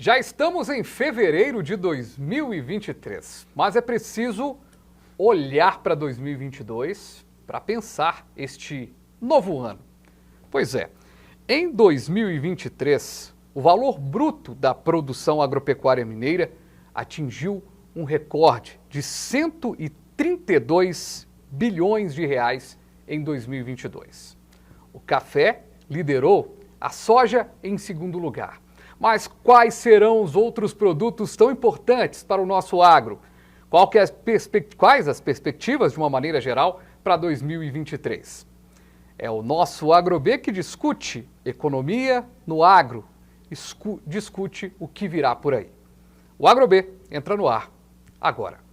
Já estamos em fevereiro de 2023, mas é preciso olhar para 2022 para pensar este novo ano. Pois é, em 2023, o valor bruto da produção agropecuária mineira atingiu um recorde de 132 bilhões de reais em 2022. O café liderou, a soja em segundo lugar. Mas quais serão os outros produtos tão importantes para o nosso agro? Quais as perspectivas, de uma maneira geral, para 2023? É o nosso AgroB que discute economia no agro, discute o que virá por aí. O AgroB entra no ar agora.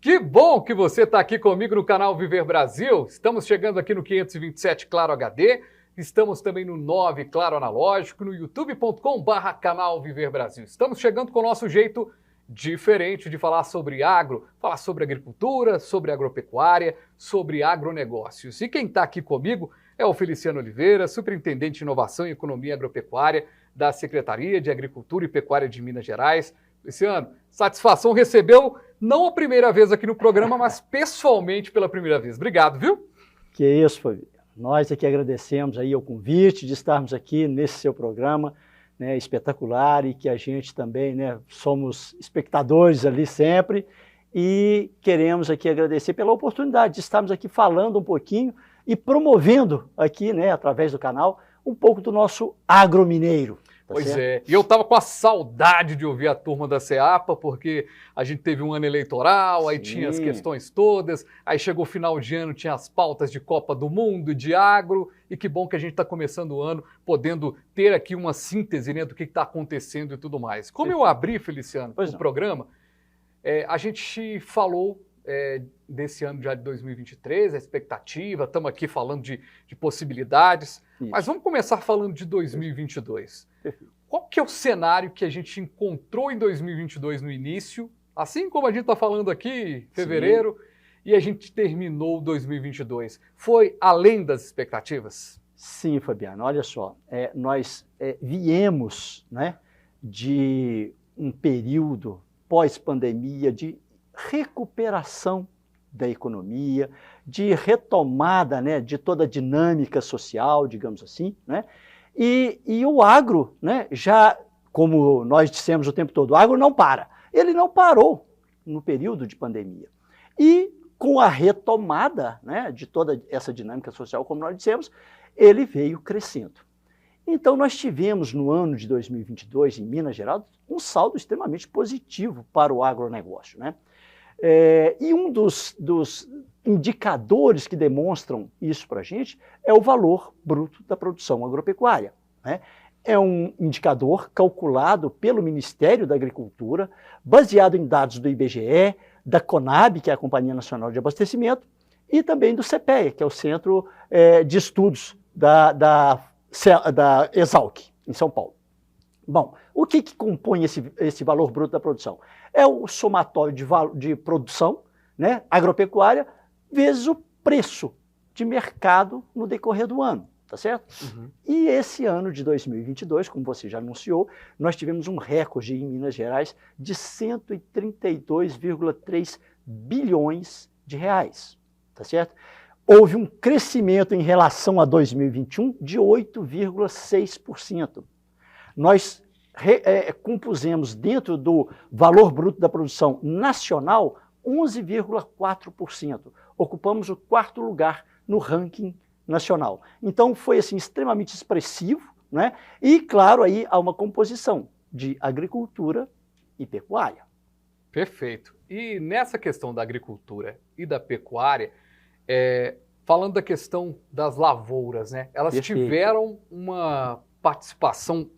Que bom que você está aqui comigo no canal Viver Brasil. Estamos chegando aqui no 527 Claro HD, estamos também no 9 Claro Analógico, no youtube.com/canal Viver Brasil. Estamos chegando com o nosso jeito diferente de falar sobre agro, falar sobre agricultura, sobre agropecuária, sobre agronegócios. E quem está aqui comigo é o Feliciano Oliveira, Superintendente de Inovação e Economia Agropecuária da Secretaria de Agricultura e Pecuária de Minas Gerais. Feliciano, satisfação, recebeu não a primeira vez aqui no programa, mas pessoalmente pela primeira vez. Obrigado, viu? Que isso, Fabi. Nós aqui agradecemos aí o convite de estarmos aqui nesse seu programa, né, espetacular, e que a gente também, né, somos espectadores ali sempre, e queremos aqui agradecer pela oportunidade de estarmos aqui falando um pouquinho e promovendo aqui, né, através do canal, um pouco do nosso agromineiro. Pois é, e eu estava com a saudade de ouvir a turma da CEAPA, porque a gente teve um ano eleitoral, aí tinha as questões todas, aí chegou o final de ano, tinha as pautas de Copa do Mundo, de agro, e que bom que a gente está começando o ano podendo ter aqui uma síntese, né, do que está acontecendo e tudo mais. Como eu abri, Feliciano, o programa, a gente falou desse ano já de 2023, a expectativa, estamos aqui falando de possibilidades, mas vamos começar falando de 2022. Qual que é o cenário que a gente encontrou em 2022 no início, assim como a gente está falando aqui em fevereiro, e a gente terminou 2022? Foi além das expectativas? Sim, Fabiano, olha só, nós viemos, né, de um período pós-pandemia de recuperação da economia, de retomada, né, de toda a dinâmica social, digamos assim, né? E o agro, né, já, como nós dissemos o tempo todo, o agro não para. Ele não parou no período de pandemia. E com a retomada, né, de toda essa dinâmica social, como nós dissemos, ele veio crescendo. Então nós tivemos no ano de 2022, em Minas Gerais, um saldo extremamente positivo para o agronegócio, né? E um dos indicadores que demonstram isso para a gente é o valor bruto da produção agropecuária, né? É um indicador calculado pelo Ministério da Agricultura, baseado em dados do IBGE, da CONAB, que é a Companhia Nacional de Abastecimento, e também do CPEA, que é o Centro de Estudos da Exalc, em São Paulo. Bom, o que compõe esse valor bruto da produção? É o somatório de produção, né, agropecuária, vezes o preço de mercado no decorrer do ano, tá certo? E esse ano de 2022, como você já anunciou, nós tivemos um recorde em Minas Gerais de 132,3 bilhões de reais, tá certo? Houve um crescimento em relação a 2021 de 8,6%. Nós compusemos dentro do valor bruto da produção nacional 11,4%. Ocupamos o 4º lugar no ranking nacional. Então foi assim extremamente expressivo, né? E claro, aí há uma composição de agricultura e pecuária. Perfeito. E nessa questão da agricultura e da pecuária, falando da questão das lavouras, né? Elas tiveram uma participação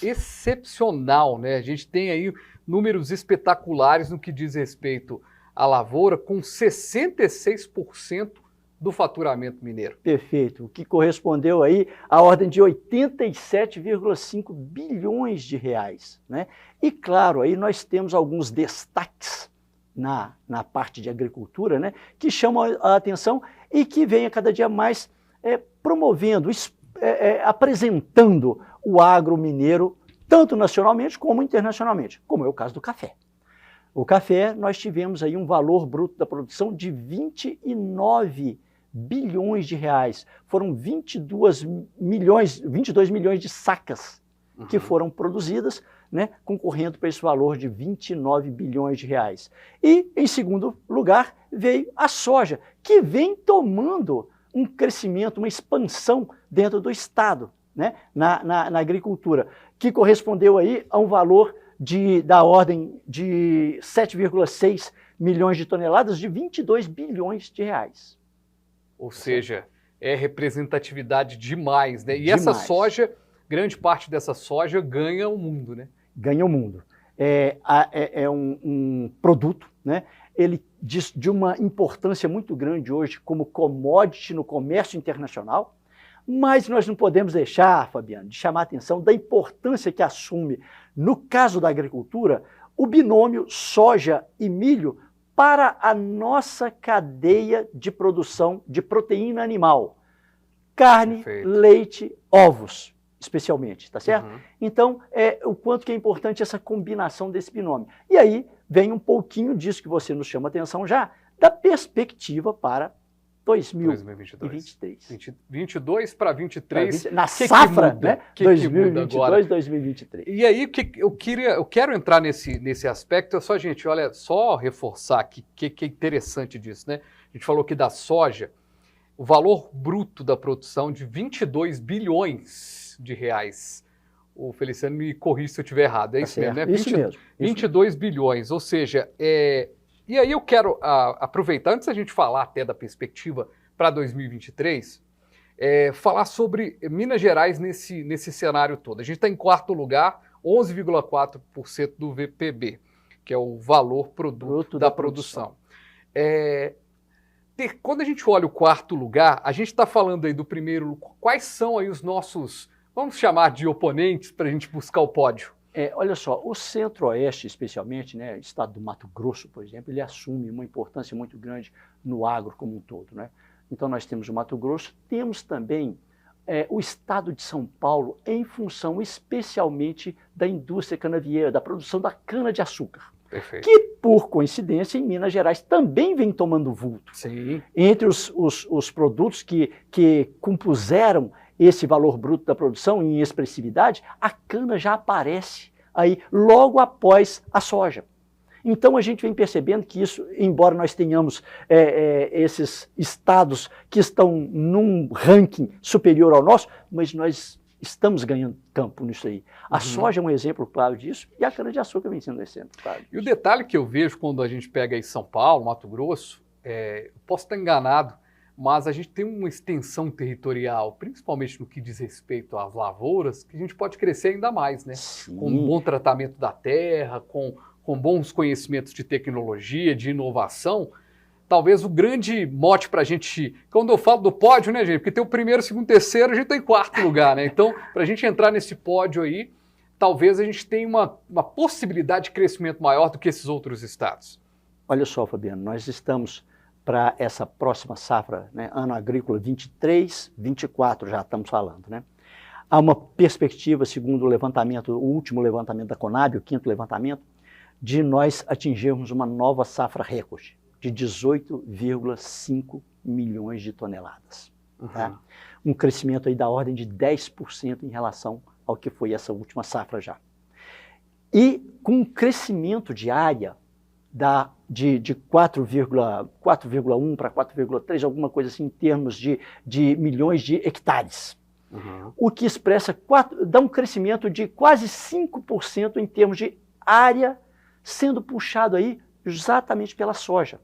excepcional, né? A gente tem aí números espetaculares no que diz respeito à lavoura, com 66% do faturamento mineiro. Perfeito, o que correspondeu aí à ordem de 87,5 bilhões de reais, né? E claro, aí nós temos alguns destaques na parte de agricultura, né, que chamam a atenção e que vem a cada dia mais promovendo, apresentando o agro mineiro, tanto nacionalmente como internacionalmente, como é o caso do café. O café, nós tivemos aí um valor bruto da produção de 29 bilhões de reais. Foram 22 milhões de sacas que foram produzidas, né, concorrendo para esse valor de 29 bilhões de reais. E, em segundo lugar, veio a soja, que vem tomando um crescimento, uma expansão dentro do Estado, né, na agricultura, que correspondeu aí a um valor da ordem de 7,6 milhões de toneladas, de 22 bilhões de reais. Ou seja, é representatividade demais, né? E Demais. essa soja, grande parte dessa soja ganha o mundo, né? Ganha o mundo. É um produto, né? Ele de uma importância muito grande hoje como commodity no comércio internacional, mas nós não podemos deixar, Fabiano, de chamar a atenção da importância que assume, no caso da agricultura, o binômio soja e milho para a nossa cadeia de produção de proteína animal. Carne, Perfeito. leite, ovos, especialmente, tá certo? Uhum. Então, o quanto que é importante essa combinação desse binômio. E aí vem um pouquinho disso que você nos chama a atenção já, da perspectiva para 2023. 22 para 23. Na safra, muda? né? Que 2022, 2023. E aí, eu quero entrar nesse aspecto, só, gente, olha, só reforçar aqui que é interessante disso, né? A gente falou aqui da soja, o valor bruto da produção de 22 bilhões de reais. O Feliciano me corrige se eu estiver errado, é isso mesmo, né? Isso mesmo. 22 bilhões, ou seja, e aí eu quero aproveitar, antes da gente falar até da perspectiva para 2023, falar sobre Minas Gerais nesse cenário todo. A gente está em quarto lugar, 11,4% do VPB, que é o valor bruto da produção. Quando a gente olha o quarto lugar, a gente está falando aí do primeiro, quais são aí os nossos, vamos chamar de oponentes para a gente buscar o pódio? Olha só, o Centro-Oeste, especialmente, né, o estado do Mato Grosso, por exemplo, ele assume uma importância muito grande no agro como um todo, né? Então nós temos o Mato Grosso, temos também o estado de São Paulo em função especialmente da indústria canavieira, da produção da cana-de-açúcar. Perfeito. Que, por coincidência, em Minas Gerais também vem tomando vulto. Sim. Entre os produtos que compuseram esse valor bruto da produção em expressividade, a cana já aparece aí logo após a soja. Então a gente vem percebendo que isso, embora nós tenhamos esses estados que estão num ranking superior ao nosso, mas nós estamos ganhando campo nisso aí. A soja é um exemplo claro disso e a cana-de-açúcar vem sendo um exemplo claro disso. E o detalhe que eu vejo quando a gente pega aí São Paulo, Mato Grosso, eu posso estar enganado, mas a gente tem uma extensão territorial, principalmente no que diz respeito às lavouras, que a gente pode crescer ainda mais, né? Sim. Com um bom tratamento da terra, com bons conhecimentos de tecnologia, de inovação. Talvez o grande mote para a gente, quando eu falo do pódio, né, gente? Porque tem o primeiro, segundo, terceiro, a gente está em quarto lugar, né? Então, para a gente entrar nesse pódio aí, talvez a gente tenha uma possibilidade de crescimento maior do que esses outros estados. Olha só, Fabiano, nós estamos para essa próxima safra, né, ano agrícola 23, 24 já estamos falando, né? Há uma perspectiva, segundo o levantamento, o último levantamento da Conab, o quinto levantamento, de nós atingirmos uma nova safra recorde de 18,5 milhões de toneladas. Tá? Um crescimento aí da ordem de 10% em relação ao que foi essa última safra já. E com um crescimento de área de 4,1 para 4,3, alguma coisa assim, em termos de milhões de hectares. O que expressa, dá um crescimento de quase 5% em termos de área sendo puxado aí exatamente pela soja.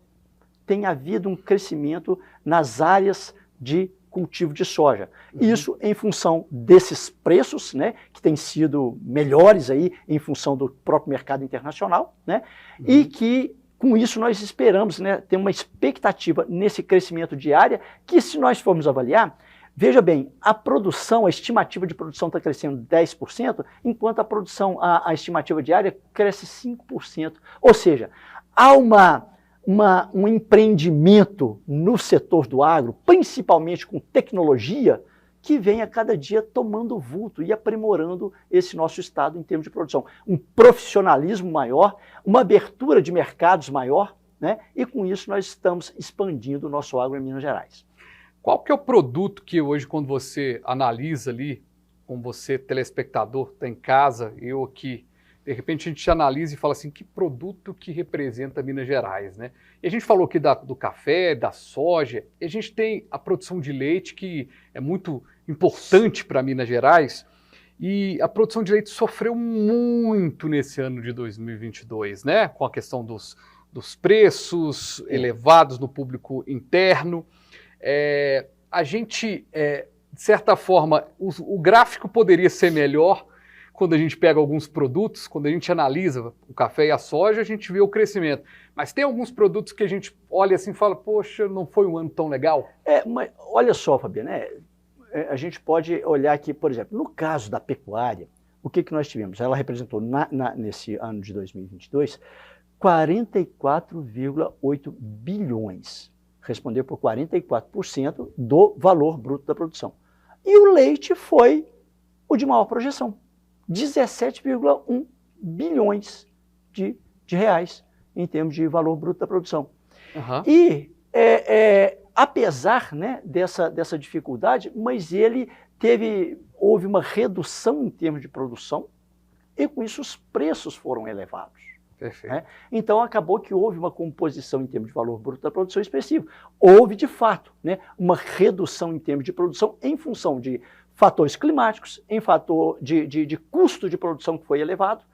Tem havido um crescimento nas áreas de cultivo de soja. Isso em função desses preços, né, que têm sido melhores aí em função do próprio mercado internacional, né, e que com isso nós esperamos, né, ter uma expectativa nesse crescimento de área que, se nós formos avaliar, veja bem, a produção, a estimativa de produção está crescendo 10%, enquanto a produção, a estimativa de área cresce 5%. Ou seja, há um empreendimento no setor do agro, principalmente com tecnologia, que vem a cada dia tomando vulto e aprimorando esse nosso estado em termos de produção. Um profissionalismo maior, uma abertura de mercados maior, né? E com isso nós estamos expandindo o nosso agro em Minas Gerais. Qual que é o produto que hoje, quando você analisa ali, com você, telespectador, está em casa, eu aqui, de repente a gente analisa e fala assim, que produto que representa Minas Gerais, né? E a gente falou aqui do café, da soja, e a gente tem a produção de leite, que é muito importante para Minas Gerais, e a produção de leite sofreu muito nesse ano de 2022, né? Com a questão dos preços elevados no público interno. A gente, de certa forma, o gráfico poderia ser melhor quando a gente pega alguns produtos, quando a gente analisa o café e a soja, a gente vê o crescimento. Mas tem alguns produtos que a gente olha assim e fala, poxa, não foi um ano tão legal? Mas olha só, Fabiano, a gente pode olhar aqui, por exemplo, no caso da pecuária, o que nós tivemos? Ela representou, nesse ano de 2022, 44,8 bilhões. Respondeu por 44% do valor bruto da produção. E o leite foi o de maior projeção, 17,1 bilhões de reais em termos de valor bruto da produção. Uhum. E apesar, né, dessa dificuldade, mas houve uma redução em termos de produção e com isso os preços foram elevados. Perfeito. Né? Então acabou que houve uma composição em termos de valor bruto da produção expressivo. Houve, de fato, né, uma redução em termos de produção em função de fatores climáticos, em fator de custo de produção que foi elevado,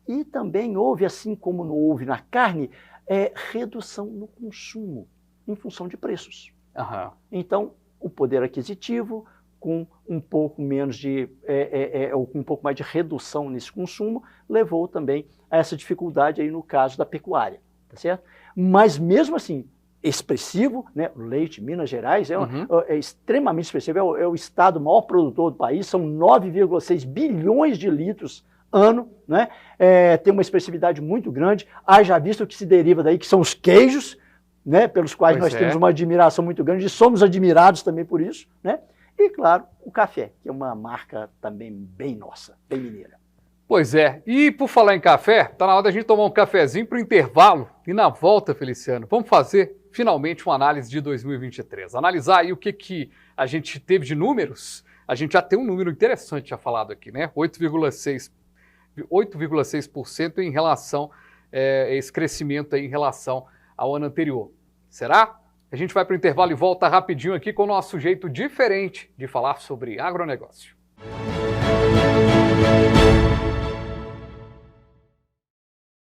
e também houve, assim como não houve na carne, redução no consumo em função de preços. Uhum. Então, o poder aquisitivo, com um pouco menos ou com um pouco mais de redução nesse consumo, levou também a essa dificuldade aí no caso da pecuária, tá certo? Mas mesmo assim, expressivo, né? O leite, Minas Gerais, é extremamente expressivo, é o estado maior produtor do país, são 9,6 bilhões de litros ano, né? Tem uma expressividade muito grande, haja visto o que se deriva daí, que são os queijos, né? Pelos quais nós temos uma admiração muito grande e somos admirados também por isso, né? E, claro, o café, que é uma marca também bem nossa, bem mineira. Pois é. E por falar em café, tá na hora da gente tomar um cafezinho para o intervalo. E na volta, Feliciano, vamos fazer finalmente uma análise de 2023. Analisar aí o que a gente teve de números. A gente já tem um número interessante já falado aqui, né? 8,6% em relação, esse crescimento aí em relação ao ano anterior. Será? A gente vai para o intervalo e volta rapidinho aqui com o nosso jeito diferente de falar sobre agronegócio.